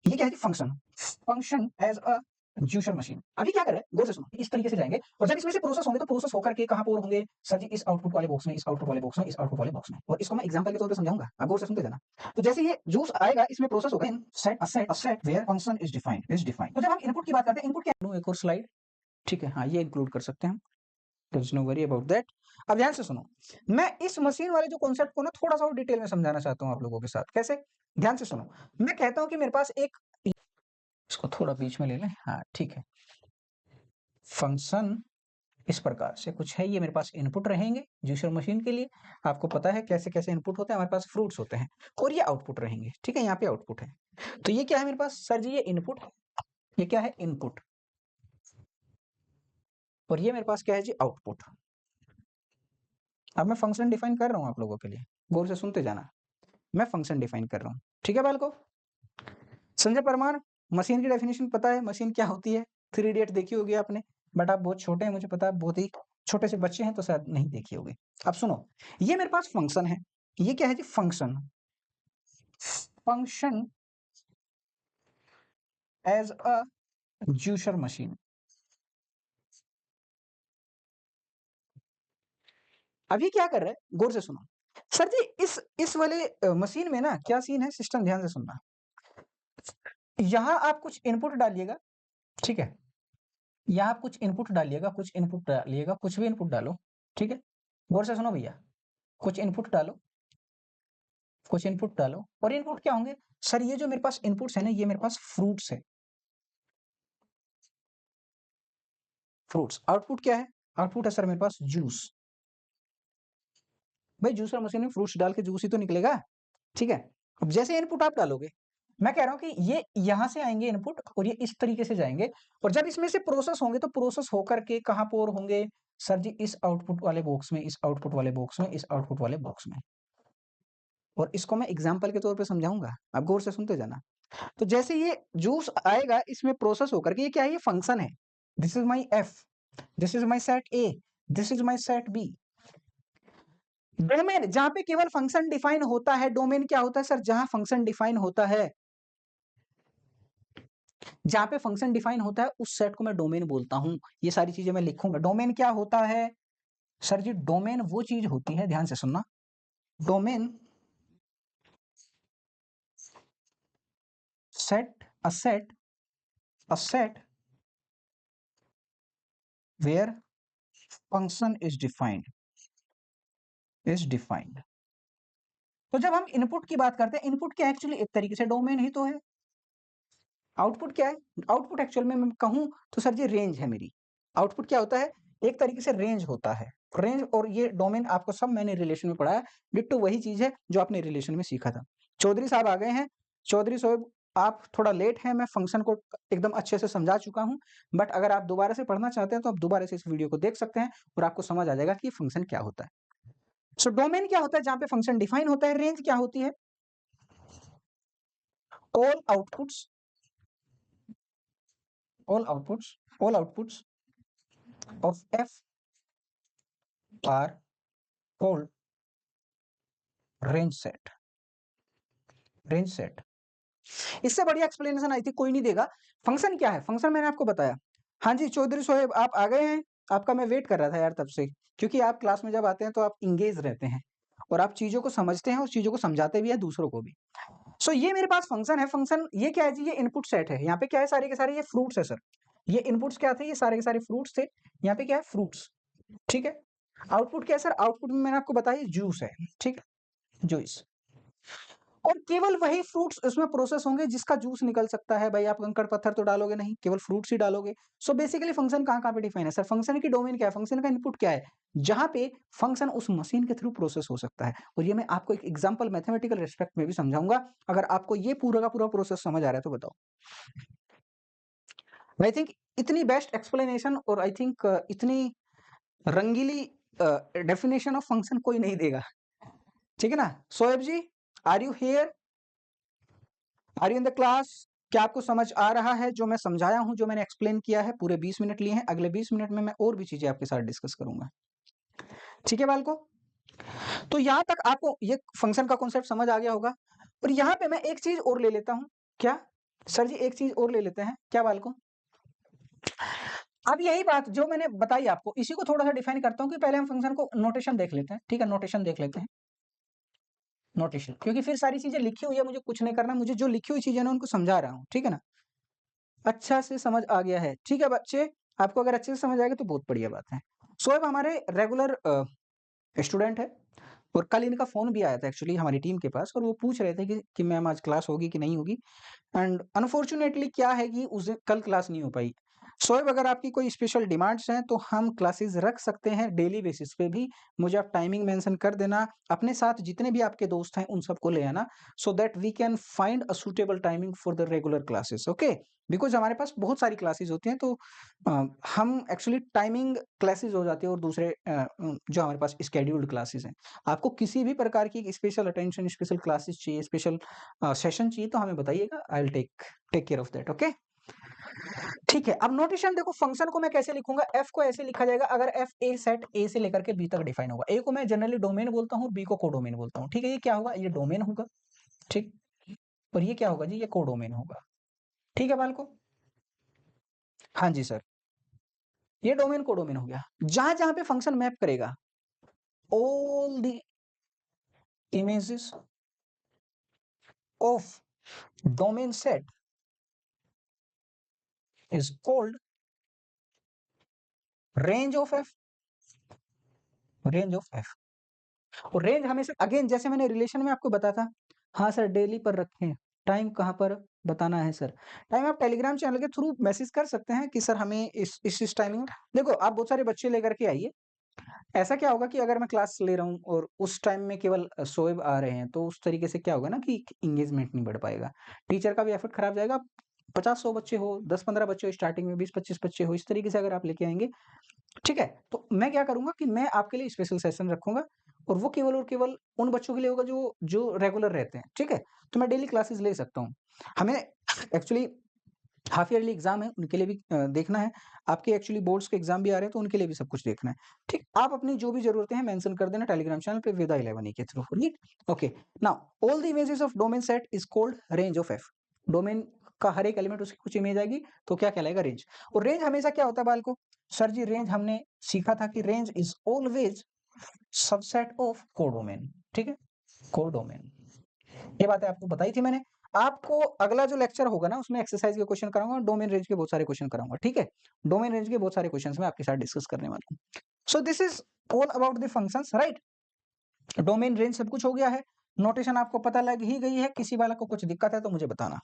ये क्या है कि function as a juicer machine. अभी क्या कर रहे हैं गौर से सुनो, इस तरीके से जाएंगे और जब इसमें से प्रोसेस होंगे तो प्रोसेस होकर के कहां पर होंगे सर जी, इस आउटपुट वाले बॉक्स में, इस आउटपुट वाले बॉक्स में, इस आउटपुट वाले बॉक्स में। और इसको मैं एग्जांपल के तौर पे समझाऊंगा, आप गौर से सुनते जाना। तो जैसे ये जूस आएगा, इसमें प्रोसेस होगा in set where function is defined. तो जब हम इनपुट की बात करते हैं, इनपुट क्या है, एक और स्लाइड, ठीक है, हाँ ये इंक्लूड कर सकते हैं हम, there is no worry about that. अब ध्यान से सुनो, मैं इस मशीन वाले जो कॉन्सेप्ट को ना थोड़ा सा और डिटेल में समझाना चाहता हूं आप लोगों के साथ। कैसे, ध्यान से सुनो। मैं कहता हूं कि मेरे पास एक, इसको थोड़ा बीच में ले लें, हाँ ठीक है। फंक्शन इस प्रकार से कुछ है, ये मेरे पास इनपुट रहेंगे जूसर मशीन के लिए। आपको पता है कैसे कैसे इनपुट होते हैं, हमारे पास फ्रूट्स होते हैं, और ये आउटपुट रहेंगे, ठीक है, यहाँ पे आउटपुट है। तो ये क्या है मेरे पास सर जी, ये इनपुट, ये क्या है इनपुट, और ये मेरे पास क्या है जी आउटपुट। अब मैं फंक्शन डिफाइन कर रहा हूं आप लोगों के लिए, गौर से सुनते जाना। मैं फंक्शन डिफाइन कर रहा हूं, ठीक है बालको। संजय परमार, मशीन की डेफिनेशन पता है, मशीन क्या होती है? 3 इडियट देखी होगी आपने, बट आप बहुत छोटे हैं, मुझे पता है, बहुत ही छोटे से बच्चे हैं तो शायद नहीं देखी होगी। अब सुनो, ये मेरे पास फंक्शन है, ये क्या है जी function, function as a juicer machine. अभी क्या कर रहे हैं गौर से सुनो सर जी, इस वाले मशीन में ना क्या सीन है, सिस्टम ध्यान से सुनना। यहां आप कुछ इनपुट डालिएगा, ठीक है, यहाँ आप कुछ इनपुट डालिएगा, कुछ इनपुट डालिएगा, कुछ भी इनपुट डालो, ठीक है, गौर से सुनो भैया, कुछ इनपुट डालो, कुछ इनपुट डालो, और इनपुट क्या होंगे सर, ये जो मेरे पास इनपुट्स है ना, ये मेरे पास फ्रूट्स है, फ्रूट्स। आउटपुट क्या है, आउटपुट है सर मेरे पास जूस। भाई जूसर मशीन में फ्रूट्स डाल के जूस ही तो निकलेगा, ठीक है। अब जैसे इनपुट आप डालोगे, मैं कह रहा हूं कि ये यहां से आएंगे इनपुट और ये इस तरीके से जाएंगे, और जब इसमें से प्रोसेस होंगे तो प्रोसेस होकर के कहां पर होंगे सर जी, इस आउटपुट वाले बॉक्स में, इस आउटपुट वाले बॉक्स में, इस आउटपुट वाले बॉक्स में। और इसको मैं एग्जाम्पल के तौर पे समझाऊंगा, आप गौर से सुनते जाना। तो जैसे ये जूस आएगा, इसमें प्रोसेस होकर के, ये क्या है, ये फंक्शन है, this is my F, this is my set A, this is my set B. Domain जहां पे केवल फंक्शन डिफाइन होता है, डोमेन क्या होता है सर, जहां फंक्शन डिफाइन होता है, जहां पे फंक्शन डिफाइन होता है उस सेट को मैं डोमेन बोलता हूं। ये सारी चीजें मैं लिखूंगा। डोमेन क्या होता है सर जी, डोमेन वो चीज होती है, ध्यान से सुनना, domain set a set, a set where function is defined, is defined. तो जब हम इनपुट की बात करते हैं, इनपुट क्या है एक्चुअली, एक तरीके से डोमेन ही तो है। आउटपुट क्या है, आउटपुट एक्चुअल में मैं कहूं तो सर जी रेंज है मेरी। आउटपुट क्या होता है, एक तरीके से रेंज होता है, रेंज और ये डोमेन आपको सब मैंने रिलेशन में पढ़ाया, डिट्टो वही चीज है जो आपने रिलेशन में सीखा था। चौधरी साहब आ गए हैं, चौधरी साहब आप थोड़ा लेट हैं, मैं फंक्शन को एकदम अच्छे से समझा चुका हूं, बट अगर आप दोबारा से पढ़ना चाहते हैं तो आप दोबारा से इस वीडियो को देख सकते हैं और आपको समझ आ जाएगा कि फंक्शन क्या होता है। सो डोमेन क्या होता है, जहां पे फंक्शन डिफाइन होता है। रेंज क्या होती है, all outputs, all outputs, all outputs of f are called range set, range set। इससे बढ़िया एक्सप्लेनेशन आई थी कोई नहीं देगा। फंक्शन क्या है, फंक्शन मैंने आपको बताया। हाँ जी चौधरी सोहेब आप आ गए हैं, आपका मैं वेट कर रहा था यार तब से, क्योंकि आप क्लास में जब आते हैं तो आप इंगेज रहते हैं और आप चीजों को समझते हैं और चीजों को समझाते भी है दूसरों को भी। सो ये मेरे पास फंक्शन है, फंक्शन ये क्या है जी, ये इनपुट सेट है। यहाँ पे क्या है, सारे के सारे ये फ्रूट्स है सर, ये इनपुट्स क्या थे, ये सारे के सारे फ्रूट्स थे। यहाँ पे क्या है, फ्रूट्स, ठीक है। आउटपुट क्या है सर, आउटपुट में मैंने आपको बताया जूस है, ठीक है, जूस। और केवल वही फ्रूट्स उसमें प्रोसेस होंगे जिसका जूस निकल सकता है। भाई आप कंकड़ पत्थर तो डालोगे नहीं, केवल फ्रूट्स ही डालोगे। सो बेसिकली फंक्शन कहाँ कहाँ पे डिफाइन है सर, फंक्शन की डोमेन क्या है, फंक्शन का इनपुट क्या है, जहां पे फंक्शन उस मशीन के थ्रू प्रोसेस हो सकता है। और ये मैं आपको एक एग्जांपल मैथमेटिकल रेस्पेक्ट में भी समझाऊंगा। अगर आपको ये पूरा का पूरा प्रोसेस समझ आ रहा है तो बताओ। आई थिंक इतनी बेस्ट एक्सप्लेनेशन और आई थिंक इतनी रंगीली डेफिनेशन ऑफ फंक्शन कोई नहीं देगा, ठीक है ना। Shoaib ji, are you here, are you in the class? क्या आपको समझ आ रहा है जो मैं समझाया हूं, जो मैंने एक्सप्लेन किया है? पूरे 20 मिनट लिए हैं, अगले 20 मिनट में मैं और भी चीजें आपके साथ डिस्कस करूंगा, ठीक है बालको। तो यहां तक आपको ये फंक्शन का कॉन्सेप्ट समझ आ गया होगा। और यहां पे मैं एक चीज और ले लेता हूं, क्या, सर जी एक चीज़ और ले लेते हैं, क्या बालकों? अब यही बात जो मैंने बताई आपको, इसी को थोड़ा-सा डिफाइन करता हूँ कि पहले हम फंक्शन को नोटेशन देख लेते हैं, ठीक है? नोटेशन देख लेते हैं, नोटेशन क्योंकि फिर सारी चीज़ें लिखी हुई है, मुझे कुछ नहीं करना, मुझे जो लिखी हुई चीज़ें हैं ना उनको समझा रहा हूँ, ठीक है ना? अच्छा से समझ आ गया है, ठीक है बच्चे, आपको अगर अच्छे से समझ आएगा तो बहुत बढ़िया बात है। सो अब हमारे रेगुलर स्टूडेंट है और कल इनका फ़ोन भी आया था एक्चुअली हमारी टीम के पास और वो पूछ रहे थे कि मैम आज क्लास होगी कि नहीं होगी? एंड अनफॉर्च्यूनेटली क्या है कि उस दिन कल क्लास नहीं हो पाई। शोएब अगर आपकी कोई स्पेशल डिमांड्स हैं तो हम क्लासेस रख सकते हैं डेली बेसिस पे भी। मुझे आप टाइमिंग मेंशन कर देना, अपने साथ जितने भी आपके दोस्त हैं उन सबको ले आना so that we can find a suitable timing for the regular classes okay? Because हमारे पास बहुत सारी क्लासेस होती हैं तो हम एक्चुअली टाइमिंग क्लासेस हो जाती है और दूसरे जो हमारे पास शेड्यूल्ड क्लासेस हैं। आपको किसी भी प्रकार की स्पेशल अटेंशन, स्पेशल क्लासेस चाहिए, स्पेशल सेशन चाहिए तो हमें बताइएगा I will take take care of that okay ठीक है अब नोटेशन देखो फंक्शन को मैं कैसे लिखूंगा एफ को ऐसे लिखा जाएगा अगर एफ ए सेट ए से लेकर के बी तक डिफाइन होगा ए को मैं जनरली डोमेन बोलता हूँ बी को कोडोमेन बोलता हूँ ठीक है ये क्या होगा ये डोमेन होगा ठीक और ये क्या होगा जी ये कोडोमेन होगा ठीक है बालको हाँ जी सर ये डोमेन कोडोमेन हो गया जहां जहां पे फंक्शन मैप करेगा all the images of domain set is called range of F range of F और रेंज हमेशा अगेन जैसे मैंने रिलेशन में आपको बताया था हाँ सर डेली पर रखें टाइम कहाँ पर बताना है सर टाइम आप टेलीग्राम चैनल के थ्रू मैसेज कर सकते हैं कि सर हमें इस टाइमिंग देखो आप बहुत सारे बच्चे लेकर के आइए ऐसा क्या होगा कि अगर मैं क्लास ले रहा हूँ और उस टाइम में केवल शोएब आ रहे हैं तो उस तरीके से क्या होगा ना कि इंगेजमेंट नहीं बढ़ पाएगा टीचर का भी एफर्ट खराब जाएगा 50-100 बच्चे हो 10-15 बच्चे हो स्टार्टिंग में 20-25 बच्चे हो इस तरीके से अगर आप लेके आएंगे ठीक है तो मैं क्या करूंगा कि मैं आपके लिए स्पेशल सेशन रखूंगा और वो केवल और केवल उन बच्चों के लिए होगा जो जो रेगुलर रहते हैं ठीक है तो मैं डेली क्लासेस ले सकता हूँ हमें एक्चुअली हाफ ईयरली एग्जाम है उनके लिए भी देखना है आपके एक्चुअली बोर्ड्स के एग्जाम भी आ रहे हैं तो उनके लिए भी सब कुछ देखना है ठीक आप अपनी जो भी जरूरतें हैं मेंशन कर देना टेलीग्राम चैनल पे विदा 11 के through okay now all the images of domain set is called range of F domain का हर एक एलिमेंट उसकी कुछ इमेज आएगी तो क्या कहलाएगा रेंज और रेंज हमेशा क्या होता है बाल को सर जी रेंज हमने सीखा था कि range is always subset of codomain ठीक है कोडोमेन ये बातें आपको बताई थी मैंने आपको अगला जो लेक्चर होगा ना उसमें एक्सरसाइज के क्वेश्चन कराऊंगा डोमेन रेंज के बहुत सारे क्वेश्चन कराऊंगा ठीक है डोमेन रेंज के बहुत सारे क्वेश्चन मैं आपके साथ डिस्कस करने वाला हूँ so this is all about the functions right domain range सब कुछ हो गया है नोटेशन आपको पता लग ही गई है किसी वाला को कुछ दिक्कत है तो मुझे बताना